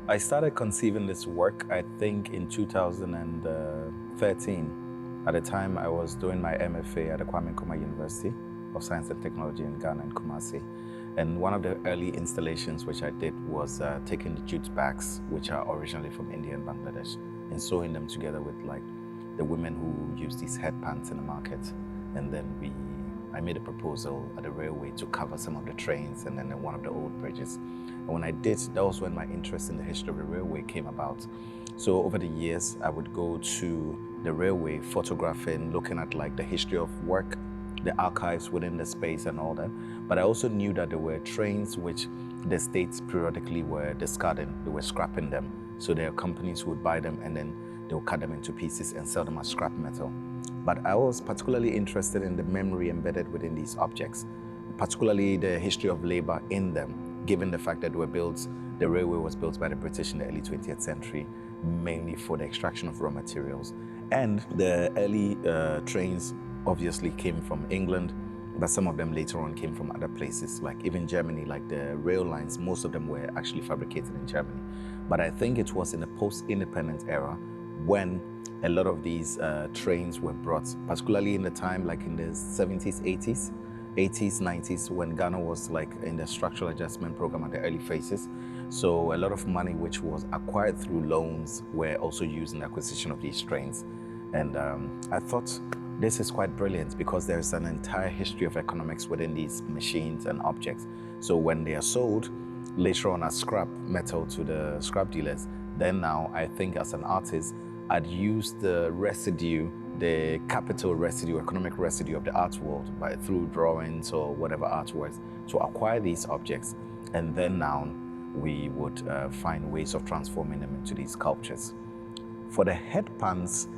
I started conceiving this work, I think, in 2013. At the time, I was doing my MFA at the Kwame Nkrumah University of Science and Technology in Ghana in Kumasi. And one of the early installations which I did was taking the jute bags, which are originally from India and Bangladesh, and sewing them together with like the women who use these headpans in the market. And then I made a proposal at the railway to cover some of the trains and then one of the old bridges. And when I did, that was when my interest in the history of the railway came about. So over the years, I would go to the railway, photographing, looking at like the history of work, the archives within the space and all that. But I also knew that there were trains which the states periodically were discarding, they were scrapping them. So there are companies who would buy them and then they'll cut them into pieces and sell them as scrap metal. But I was particularly interested in the memory embedded within these objects, particularly the history of labor in them, given the fact that the railway was built by the British in the early 20th century, mainly for the extraction of raw materials. And the early trains obviously came from England, but some of them later on came from other places, like even Germany, like the rail lines, most of them were actually fabricated in Germany. But I think it was in the post-independence era when a lot of these trains were brought, particularly in the time like in the 70s, 80s, 90s, when Ghana was like in the structural adjustment program at the early phases. So a lot of money which was acquired through loans were also used in the acquisition of these trains. And I thought this is quite brilliant because there's an entire history of economics within these machines and objects. So when they are sold later on as scrap metal to the scrap dealers, then now I think as an artist, I'd use the residue, the capital residue, economic residue of the art world through drawings or whatever artworks to acquire these objects. And then now we would find ways of transforming them into these sculptures. For the headpans,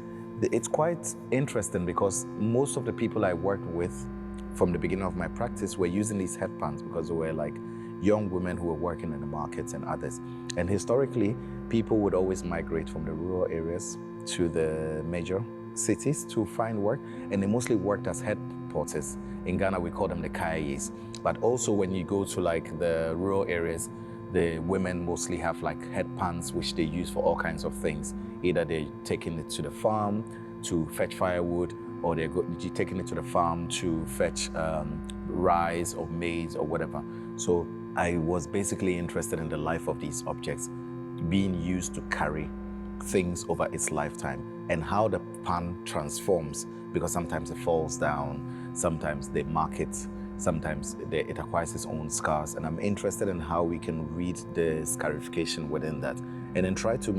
it's quite interesting because most of the people I worked with from the beginning of my practice were using these headpans because they were like young women who were working in the markets and others. And historically, people would always migrate from the rural areas to the major cities to find work, and they mostly worked as head porters. In Ghana, we call them the kayes. But also when you go to like the rural areas, the women mostly have like headpans, which they use for all kinds of things. Either they're taking it to the farm to fetch firewood, or they're taking it to the farm to fetch rice or maize or whatever. So I was basically interested in the life of these objects being used to carry things over its lifetime and how the pan transforms, because sometimes it falls down, sometimes they mark it, sometimes it acquires its own scars. And I'm interested in how we can read the scarification within that and then try to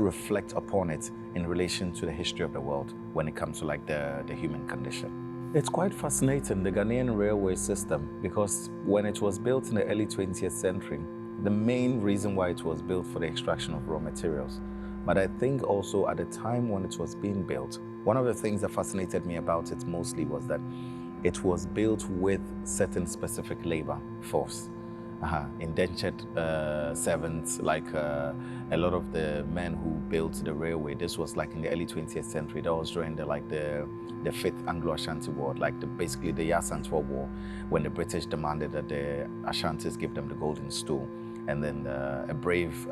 reflect upon it in relation to the history of the world when it comes to like the human condition. It's quite fascinating, the Ghanaian railway system, because when it was built in the early 20th century, the main reason why it was built for the extraction of raw materials. But I think also at the time when it was being built, one of the things that fascinated me about it mostly was that it was built with certain specific labor force. Indentured servants, like a lot of the men who built the railway. This was like in the early 20th century. That was during the 5th Anglo-Ashanti War, like basically the Yasantua War, when the British demanded that the Ashantis give them the golden stool. And then a brave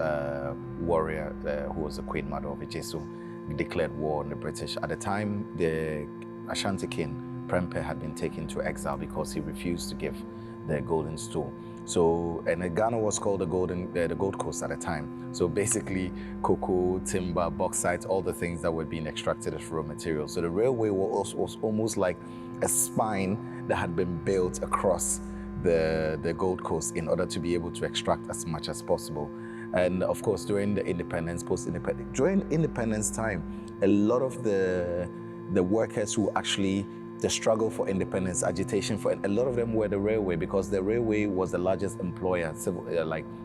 warrior who was the Queen Mother of Ijesu declared war on the British. At the time, the Ashanti king, Prempeh, had been taken to exile because he refused to give the golden stool. So, and Ghana was called the Gold Coast at the time. So basically, cocoa, timber, bauxite, all the things that were being extracted as raw materials. So the railway was almost like a spine that had been built across the Gold Coast in order to be able to extract as much as possible. And of course, during the independence, post-independence, during independence time, a lot of the workers who actually the struggle for independence, agitation for a lot of them were the railway, because the railway was the largest employer,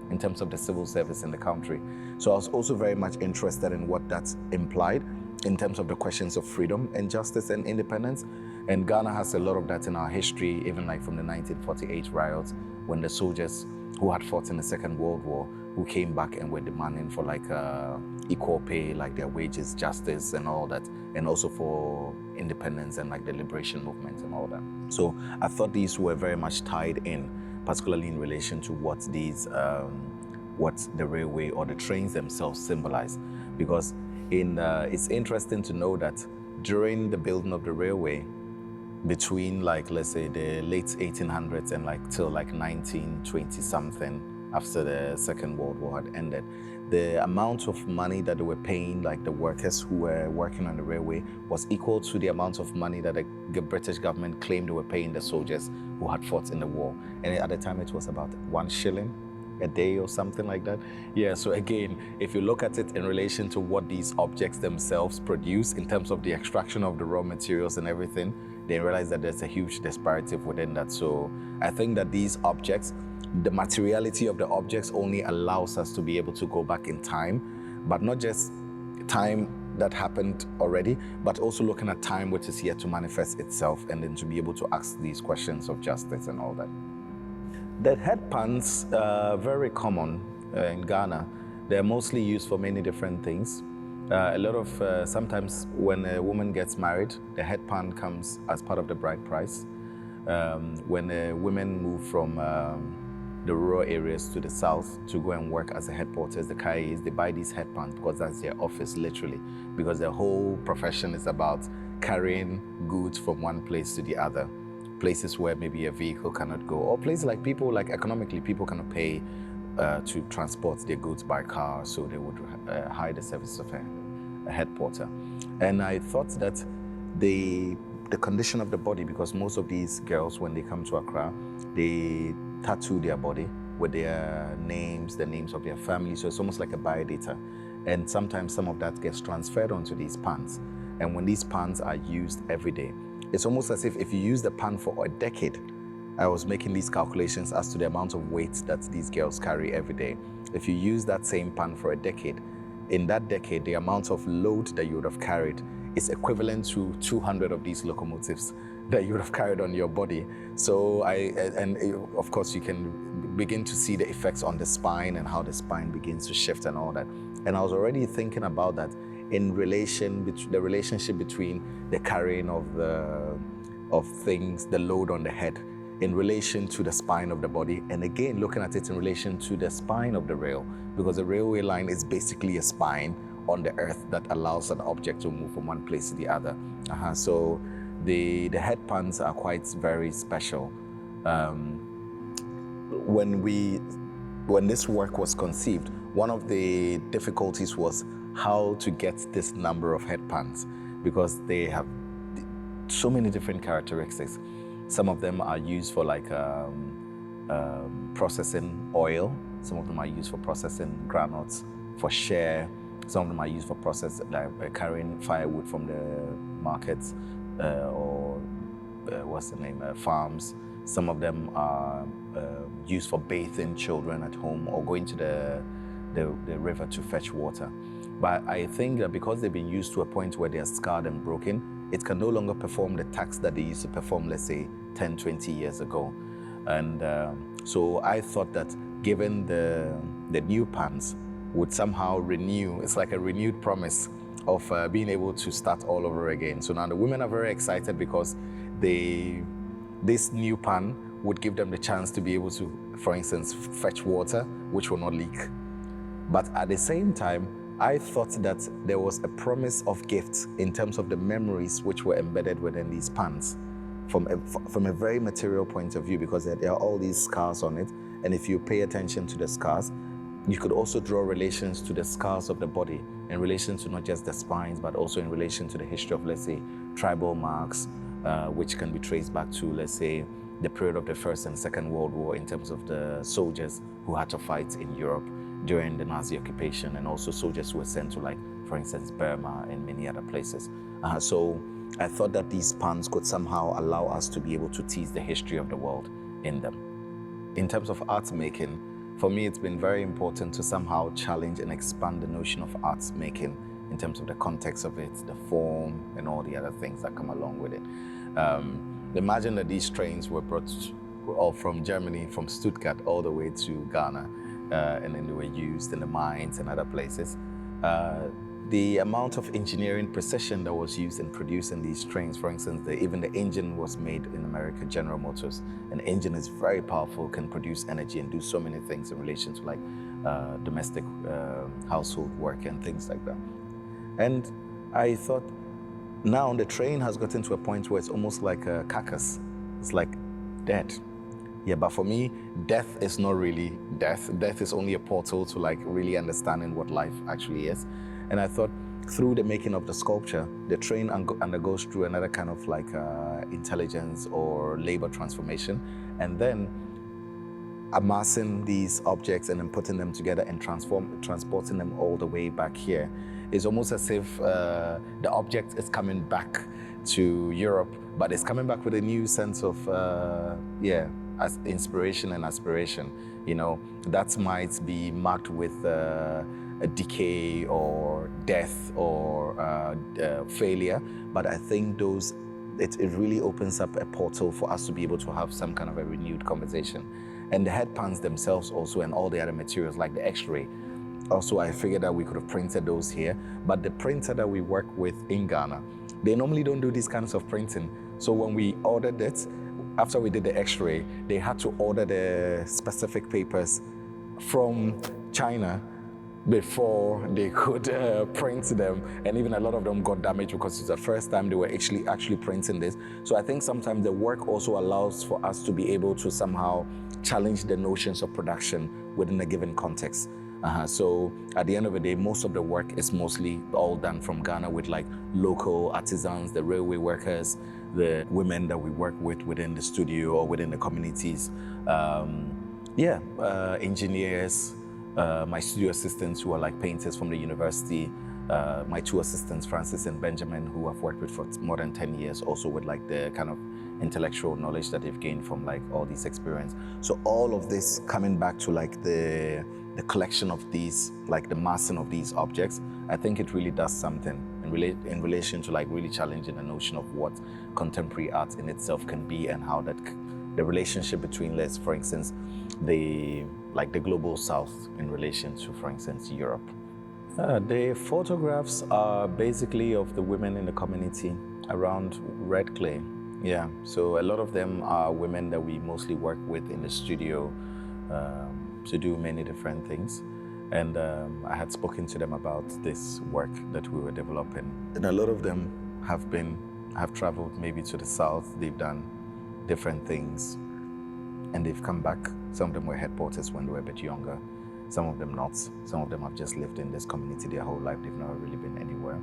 in terms of the civil service in the country. So I was also very much interested in what that implied in terms of the questions of freedom and justice and independence. And Ghana has a lot of that in our history, even like from the 1948 riots, when the soldiers who had fought in the Second World War, who came back and were demanding for like equal pay, like their wages, justice and all that, and also for independence and like the liberation movement and all that. So I thought these were very much tied in, particularly in relation to what what the railway or the trains themselves symbolize. Because it's interesting to know that during the building of the railway, between like, let's say, the late 1800s and like till like 1920 something, after the Second World War had ended, the amount of money that they were paying like the workers who were working on the railway was equal to the amount of money that the British government claimed they were paying the soldiers who had fought in the war. And at the time it was about 1 shilling a day or something like that. Yeah, so again, if you look at it in relation to what these objects themselves produce in terms of the extraction of the raw materials and everything, then realize that there's a huge disparity within that. So I think that these objects, the materiality of the objects only allows us to be able to go back in time, but not just time that happened already, but also looking at time which is yet to manifest itself, and then to be able to ask these questions of justice and all that. The headpans are very common in Ghana. They're mostly used for many different things. A lot of, sometimes when a woman gets married, the headband comes as part of the bride price. When women move from the rural areas to the south to go and work as a head porters, the Kayes, they buy these headbands because that's their office, literally, because their whole profession is about carrying goods from one place to the other, places where maybe a vehicle cannot go, or places like people, like economically, people cannot pay to transport their goods by car, so they would hire the service of a head porter. And I thought that the condition of the body, because most of these girls, when they come to Accra, they tattoo their body with their names, the names of their family, so it's almost like a biodata. And sometimes some of that gets transferred onto these pants. And when these pants are used every day, it's almost as if you use the pan for a decade. I was making these calculations as to the amount of weight that these girls carry every day. If you use that same pan for a decade, in that decade, the amount of load that you would have carried is equivalent to 200 of these locomotives that you would have carried on your body. So of course, you can begin to see the effects on the spine and how the spine begins to shift and all that. And I was already thinking about that in relation, the relationship between the carrying of things, the load on the head, in relation to the spine of the body, and again looking at it in relation to the spine of the rail, because the railway line is basically a spine on the earth that allows an object to move from one place to the other. So the headpans are quite very special. When this work was conceived, one of the difficulties was how to get this number of headpans, because they have so many different characteristics. Some of them are used for like processing oil. Some of them are used for processing granules, for share. Some of them are used for carrying firewood from the markets farms. Some of them are used for bathing children at home or going to the river to fetch water. But I think that because they've been used to a point where they are scarred and broken, it can no longer perform the task that they used to perform, let's say, 10, 20 years ago. And so I thought that given the new pants would somehow renew, it's like a renewed promise of being able to start all over again. So now the women are very excited because this new pan would give them the chance to be able to, for instance, fetch water, which will not leak. But at the same time, I thought that there was a promise of gifts in terms of the memories which were embedded within these pans from a very material point of view, because there are all these scars on it. And if you pay attention to the scars, you could also draw relations to the scars of the body in relation to not just the spines, but also in relation to the history of, let's say, tribal marks, which can be traced back to, let's say, the period of the First and Second World War in terms of the soldiers who had to fight in Europe during the Nazi occupation, and also soldiers who were sent to, like, for instance, Burma and many other places. So I thought that these pans could somehow allow us to be able to tease the history of the world in them. In terms of art making, for me, it's been very important to somehow challenge and expand the notion of art making in terms of the context of it, the form, and all the other things that come along with it. Imagine that these trains were brought all from Germany, from Stuttgart, all the way to Ghana, and then they were used in the mines and other places. The amount of engineering precision that was used in producing these trains, for instance, even the engine was made in America, General Motors. An engine is very powerful, can produce energy and do so many things in relation to, like, domestic household work and things like that. And I thought, now the train has gotten to a point where it's almost like a carcass. It's like dead. Yeah, but for me, death is not really death. Death is only a portal to like really understanding what life actually is. And I thought, through the making of the sculpture, the train undergoes through another kind of like intelligence or labor transformation. And then amassing these objects and then putting them together and transporting them all the way back here is almost as if the object is coming back to Europe, but it's coming back with a new sense of, as inspiration and aspiration. You know, that might be marked with a decay or death or failure, but I think it really opens up a portal for us to be able to have some kind of a renewed conversation. And the headpans themselves also, and all the other materials like the X-ray. Also, I figured that we could have printed those here, but the printer that we work with in Ghana, they normally don't do these kinds of printing. So when we ordered it, after we did the X-ray, they had to order the specific papers from China before they could print them, and even a lot of them got damaged because it's the first time they were actually printing this. So I think sometimes the work also allows for us to be able to somehow challenge the notions of production within a given context. So at the end of the day, most of the work is mostly all done from Ghana with like local artisans, the railway workers, the women that we work with within the studio or within the communities, engineers, my studio assistants who are like painters from the university, my two assistants, Francis and Benjamin, who I've worked with for more than 10 years, also with like the kind of intellectual knowledge that they've gained from like all these experience. So all of this coming back to like the collection of these, like the massing of these objects, I think it really does something in relation to like really challenging the notion of what contemporary art in itself can be, and how that the relationship between, let's, for instance, the global south in relation to, for instance, Europe. The photographs are basically of the women in the community around Red Clay. Yeah, so a lot of them are women that we mostly work with in the studio to do many different things. And I had spoken to them about this work that we were developing. And a lot of them have traveled maybe to the south. They've done different things and they've come back. Some of them were headquarters when they were a bit younger. Some of them not. Some of them have just lived in this community their whole life. They've never really been anywhere.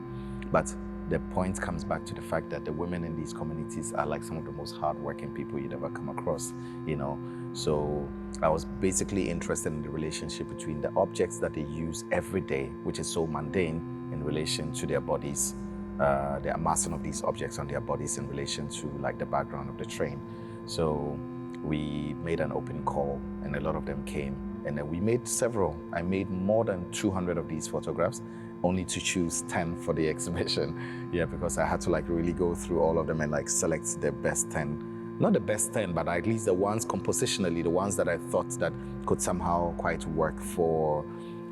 But the point comes back to the fact that the women in these communities are like some of the most hardworking people you'd ever come across, you know. So I was basically interested in the relationship between the objects that they use every day, which is so mundane, in relation to their bodies, the amassing of these objects on their bodies in relation to like the background of the train. So we made an open call and a lot of them came, and then we made several. I made more than 200 of these photographs, only to choose 10 for the exhibition. Yeah, because I had to like really go through all of them and like select the best 10. Not the best 10, but at least the ones compositionally, the ones that I thought that could somehow quite work for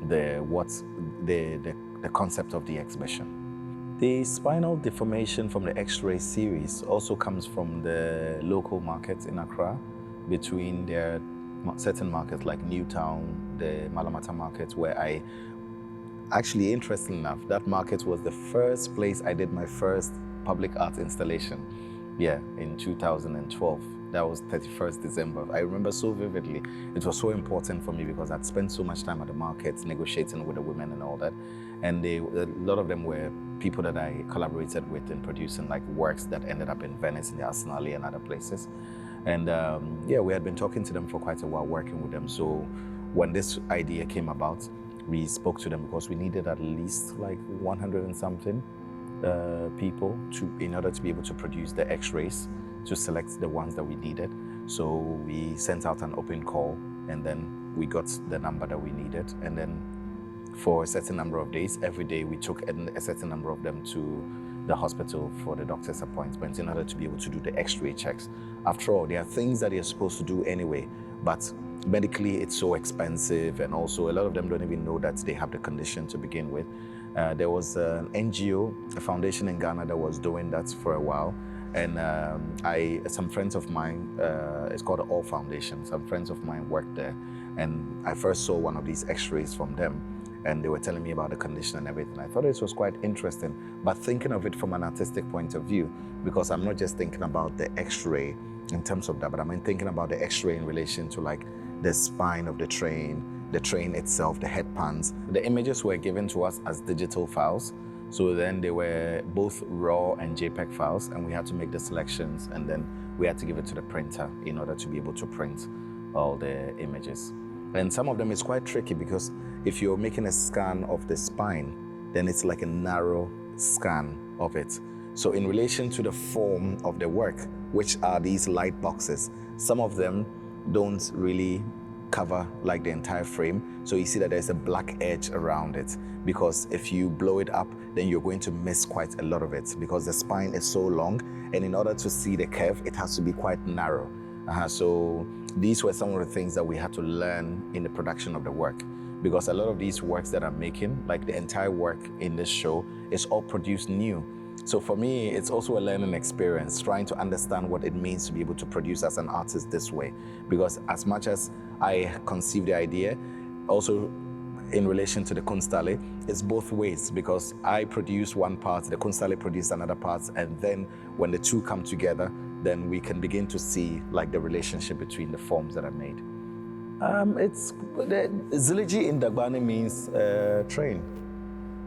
the concept of the exhibition. The spinal deformation from the X-ray series also comes from the local markets in Accra, between their certain markets like Newtown, the Malamata market, where I actually, interestingly enough, that market was the first place I did my first public art installation. Yeah, in 2012. That was 31st December. I remember so vividly. It was so important for me because I'd spent so much time at the markets negotiating with the women and all that. And a lot of them were people that I collaborated with in producing like works that ended up in Venice, in the Arsenale and other places. And we had been talking to them for quite a while, working with them. So when this idea came about, we spoke to them because we needed at least like 100 and something people in order to be able to produce the X-rays, to select the ones that we needed. So we sent out an open call, and then we got the number that we needed. And then for a certain number of days, every day we took a certain number of them to the hospital for the doctor's appointments in order to be able to do the X-ray checks. After all, there are things that you're supposed to do anyway, but medically it's so expensive, and also a lot of them don't even know that they have the condition to begin with. There was an NGO, a foundation in Ghana that was doing that for a while, and some friends of mine, it's called the All Foundation, some friends of mine worked there, And I first saw one of these x-rays from them, and they were telling me about the condition and everything. I thought it was quite interesting, but thinking of it from an artistic point of view, because I'm not just thinking about the x-ray in terms of that, but I'm thinking about the x-ray in relation to like the spine of the train itself, the headpans. The images were given to us as digital files. So then they were both RAW and JPEG files, and we had to make the selections, and then we had to give it to the printer in order to be able to print all the images. And some of them is quite tricky, because if you're making a scan of the spine, then it's like a narrow scan of it. So in relation to the form of the work, which are these light boxes, some of them don't really cover like the entire frame. So you see that there's a black edge around it, because if you blow it up, then you're going to miss quite a lot of it, because the spine is so long, and in order to see the curve, it has to be quite narrow. So these were some of the things that we had to learn in the production of the work, because a lot of these works that I'm making, like the entire work in this show, is all produced new. So for me, it's also a learning experience, trying to understand what it means to be able to produce as an artist this way. Because as much as I conceive the idea, also in relation to the Kunsthalle, it's both ways, because I produce one part, the Kunsthalle produce another part, and then when the two come together, then we can begin to see like the relationship between the forms that are made. It's Ziliji in Dagbani means train.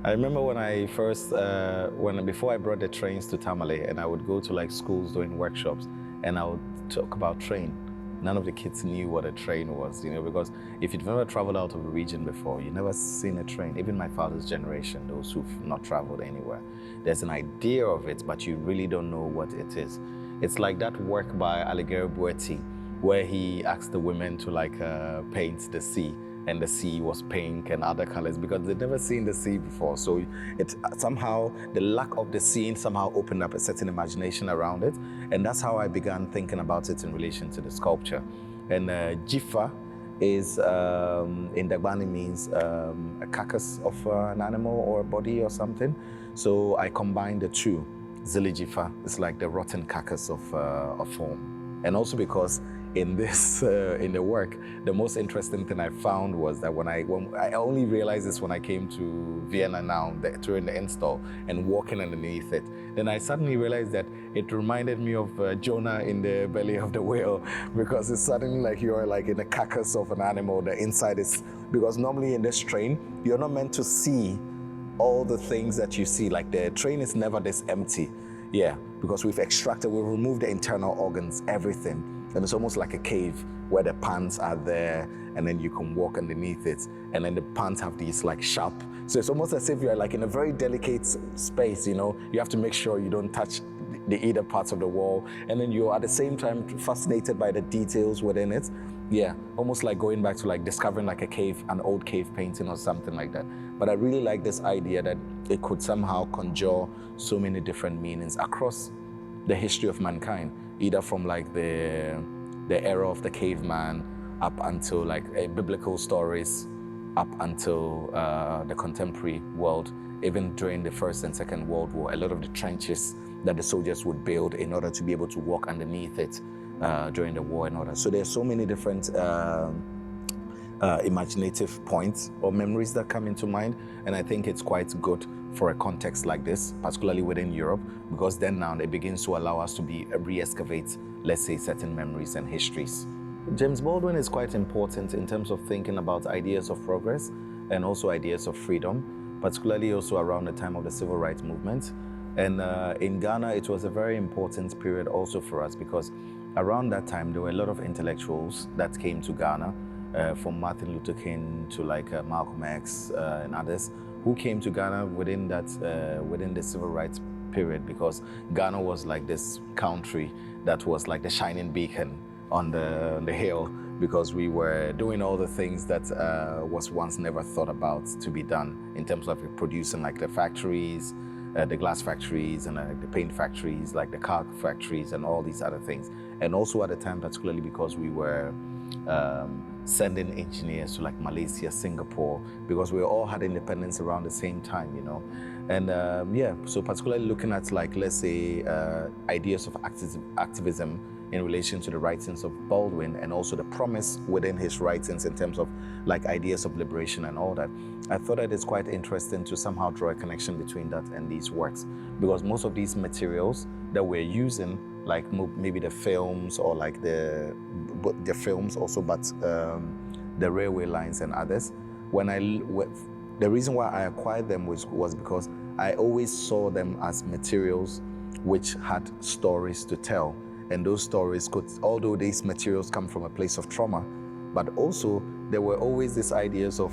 I remember when I first, before I brought the trains to Tamale, and I would go to like schools doing workshops, and I would talk about train. None of the kids knew what a train was, because if you've never traveled out of the region before, you've never seen a train. Even my father's generation, those who've not traveled anywhere, there's an idea of it, but you really don't know what it is. It's like that work by Ibrahim Mahama, where he asked the women to like paint the sea, and the sea was pink and other colors, because they'd never seen the sea before. So it somehow, the lack of the scene somehow opened up a certain imagination around it. And that's how I began thinking about it in relation to the sculpture. And Jifa is, in Dagbani means a carcass of an animal or a body or something. So I combined the two. Zilijifa is like the rotten carcass of form. And also because in this, in the work, the most interesting thing I found was that when I only realized this when I came to Vienna now, during the install and walking underneath it, then I suddenly realized that it reminded me of Jonah in the belly of the whale, because it's suddenly like you're like in the carcass of an animal. The inside is, because normally in this train, you're not meant to see all the things that you see. Like the train is never this empty. Yeah, because we've removed the internal organs, everything. And it's almost like a cave where the pans are there, and then you can walk underneath it. And then the pans have these like sharp. So it's almost as if you're like in a very delicate space, You have to make sure you don't touch the either parts of the wall. And then you're at the same time fascinated by the details within it. Yeah, almost like going back to like discovering like a cave, an old cave painting or something like that. But I really like this idea that it could somehow conjure so many different meanings across the history of mankind, either from like the era of the caveman up until like biblical stories, up until the contemporary world, even during the First and Second World War, a lot of the trenches that the soldiers would build in order to be able to walk underneath it during the war and all that. So there's so many different imaginative points or memories that come into mind, and I think it's quite good for a context like this, particularly within Europe, because then now it begins to allow us to re-excavate, let's say, certain memories and histories. James Baldwin is quite important in terms of thinking about ideas of progress and also ideas of freedom, particularly also around the time of the civil rights movement. And in Ghana, it was a very important period also for us, because around that time, there were a lot of intellectuals that came to Ghana, from Martin Luther King to like Malcolm X and others, who came to Ghana within the civil rights period, because Ghana was like this country that was like the shining beacon on the hill, because we were doing all the things that was once never thought about to be done in terms of producing like the factories, the glass factories and the paint factories, like the car factories and all these other things. And also at the time, particularly because we were sending engineers to like Malaysia, Singapore, because we all had independence around the same time, And yeah, so particularly looking at like, let's say, ideas of activism in relation to the writings of Baldwin and also the promise within his writings in terms of like ideas of liberation and all that, I thought that it's quite interesting to somehow draw a connection between that and these works, because most of these materials that we're using, like maybe the films or like the films also, but the railway lines and others, the reason why I acquired them was because I always saw them as materials which had stories to tell. And those stories could, although these materials come from a place of trauma, but also there were always these ideas of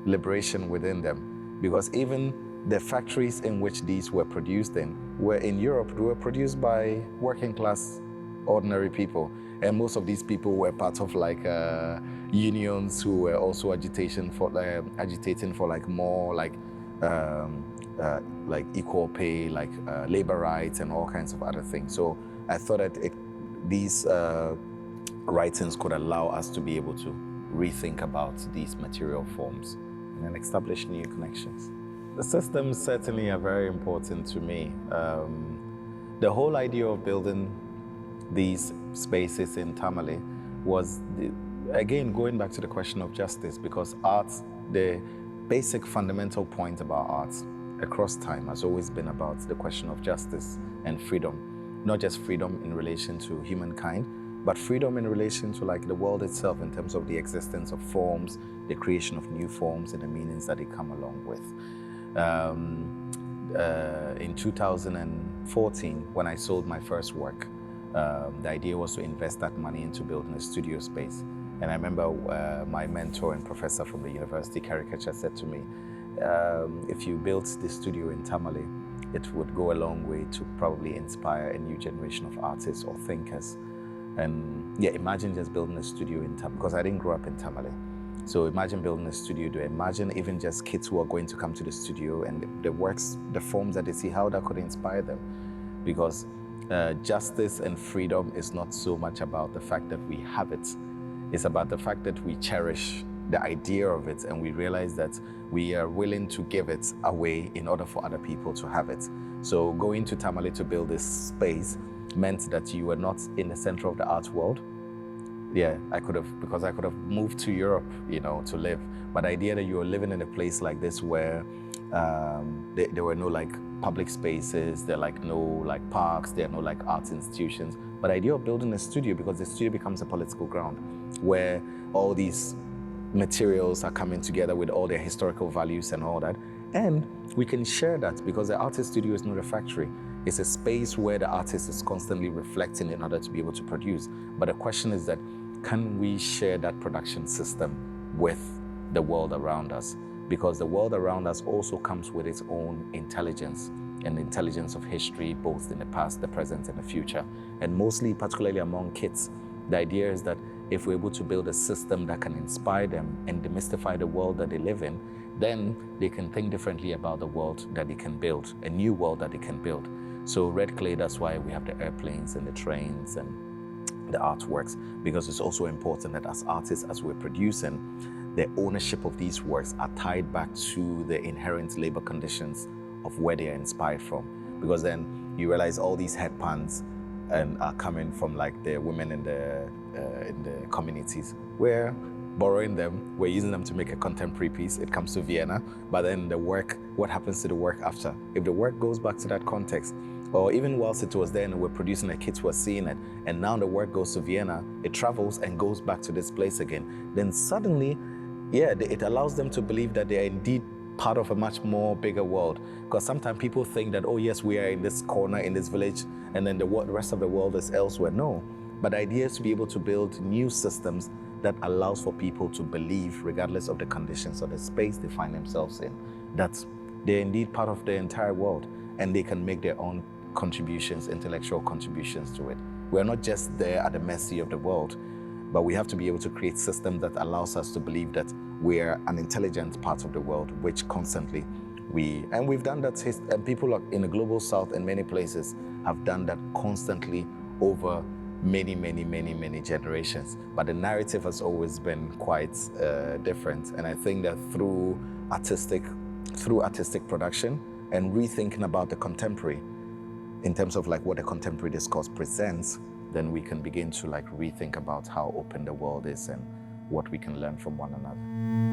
liberation within them. Because even the factories in which these were produced in were in Europe, they were produced by working class, ordinary people. And most of these people were part of like unions who were also agitating for like more like equal pay, like labor rights and all kinds of other things. So I thought that these writings could allow us to be able to rethink about these material forms and then establish new connections. The systems certainly are very important to me. The whole idea of building these spaces in Tamale was, again, going back to the question of justice, because art, the basic fundamental point about art across time has always been about the question of justice and freedom. Not just freedom in relation to humankind, but freedom in relation to like the world itself in terms of the existence of forms, the creation of new forms and the meanings that they come along with. In 2014, when I sold my first work, the idea was to invest that money into building a studio space. And I remember my mentor and professor from the university, caricature, said to me, if you built this studio in Tamale, it would go a long way to probably inspire a new generation of artists or thinkers. And yeah, imagine just building a studio in Tamale, because I didn't grow up in Tamale. So imagine building a studio there. Imagine even just kids who are going to come to the studio and the works, the forms that they see, how that could inspire them. Because justice and freedom is not so much about the fact that we have it. It's about the fact that we cherish the idea of it and we realize that we are willing to give it away in order for other people to have it. So going to Tamale to build this space meant that you were not in the center of the art world. Yeah, because I could have moved to Europe, you know, to live. But the idea that you were living in a place like this where there were no like public spaces, there are like no like parks, there are no like arts institutions. But the idea of building a studio, because the studio becomes a political ground where all these materials are coming together with all their historical values and all that. And we can share that because the artist studio is not a factory. It's a space where the artist is constantly reflecting in order to be able to produce. But the question is that, can we share that production system with the world around us? Because the world around us also comes with its own intelligence, and the intelligence of history, both in the past, the present, and the future. And mostly, particularly among kids, the idea is that if we're able to build a system that can inspire them and demystify the world that they live in, then they can think differently about the world that they can build, a new world that they can build. So red clay, that's why we have the airplanes and the trains and the artworks, because it's also important that as artists, as we're producing, the ownership of these works are tied back to the inherent labor conditions of where they are inspired from. Because then you realize all these headpans are coming from like the women in the communities. We're borrowing them, we're using them to make a contemporary piece. It comes to Vienna, but then the work, what happens to the work after? If the work goes back to that context, or even whilst it was there and we're producing a kit, we're seeing it, and now the work goes to Vienna, it travels and goes back to this place again, then suddenly, yeah, it allows them to believe that they are indeed part of a much more bigger world. Because sometimes people think that, oh yes, we are in this corner, in this village, and then the rest of the world is elsewhere. No, but the idea is to be able to build new systems that allows for people to believe, regardless of the conditions or the space they find themselves in, that they're indeed part of the entire world and they can make their own contributions, intellectual contributions to it. We're not just there at the mercy of the world, but we have to be able to create systems that allows us to believe that we're an intelligent part of the world, which constantly we've done that, and people in the global south in many places have done that constantly over many generations. But the narrative has always been quite different. And I think that through artistic production and rethinking about the contemporary, in terms of like what the contemporary discourse presents, then we can begin to like rethink about how open the world is and what we can learn from one another.